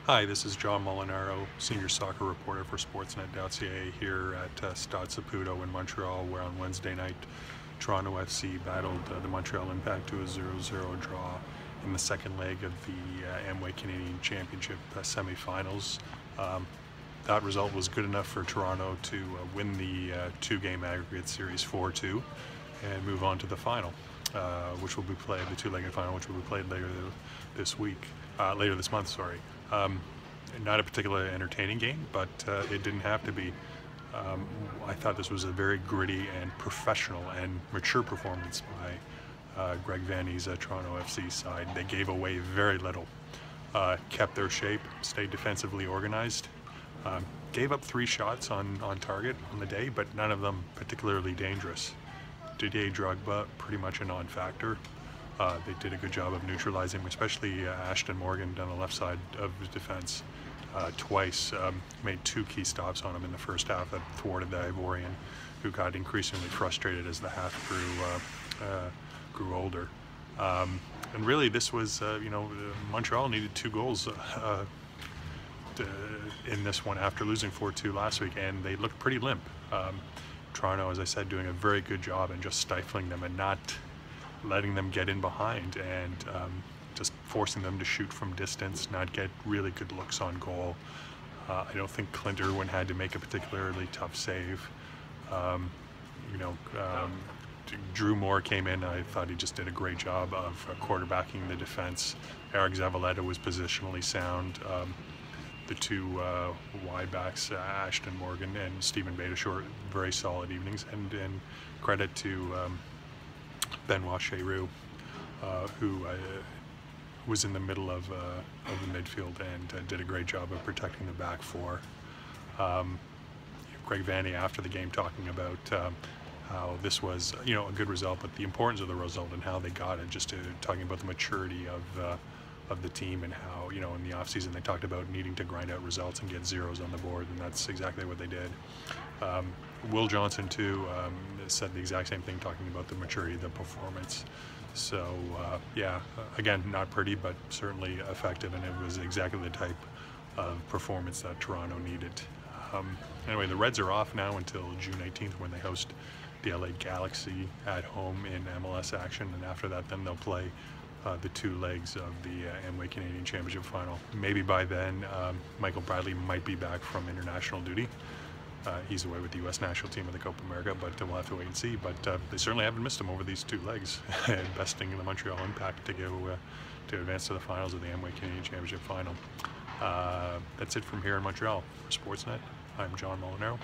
Hi, this is John Molinaro, senior soccer reporter for Sportsnet.ca here at Stade Saputo in Montreal, where on Wednesday night Toronto FC battled the Montreal Impact to a 0-0 draw in the second leg of the Amway Canadian Championship semifinals. That result was good enough for Toronto to win the two-game aggregate series 4-2 and move on to the final, which will be played, the two-legged final, which will be played later this month. Sorry. Not a particularly entertaining game, but it didn't have to be. I thought this was a very gritty and professional and mature performance by Greg Vanney's Toronto FC side. They gave away very little, kept their shape, stayed defensively organized, gave up 3 shots on target on the day, but none of them particularly dangerous. Didier Drogba, pretty much a non-factor. They did a good job of neutralizing him, especially Ashton Morgan down the left side of his defense. Twice made 2 key stops on him in the first half that thwarted the Ivorian, who got increasingly frustrated as the half grew older. And really, this was, Montreal needed 2 goals in this one after losing 4-2 last week, and they looked pretty limp. Toronto, as I said, doing a very good job and just stifling them and not letting them get in behind, and just forcing them to shoot from distance, not get really good looks on goal. I don't think Clint Irwin had to make a particularly tough save. Drew Moore came in. I thought he just did a great job of quarterbacking the defense. Eric Zavaleta was positionally sound. The 2 wide backs, Ashton Morgan and Stephen Beitashour, very solid evenings, and credit to Benoit Cheroux, who was in the middle of the midfield and did a great job of protecting the back 4. Greg Vanney, after the game, talking about how this was, a good result, but the importance of the result and how they got it, just talking about the maturity of the team, and how, in the offseason they talked about needing to grind out results and get zeros on the board, and that's exactly what they did. Will Johnson, too, said the exact same thing, talking about the maturity of the performance. So, again, not pretty, but certainly effective, and it was exactly the type of performance that Toronto needed. Anyway, the Reds are off now until June 18th, when they host the LA Galaxy at home in MLS action, and after that, then they'll play the 2 legs of the Amway Canadian Championship final. Maybe by then, Michael Bradley might be back from international duty. He's away with the U.S. national team of the Copa America, but we'll have to wait and see. But they certainly haven't missed him over these 2 legs, besting the Montreal Impact to go to advance to the finals of the Amway Canadian Championship final. That's it from here in Montreal. For Sportsnet, I'm John Molinaro.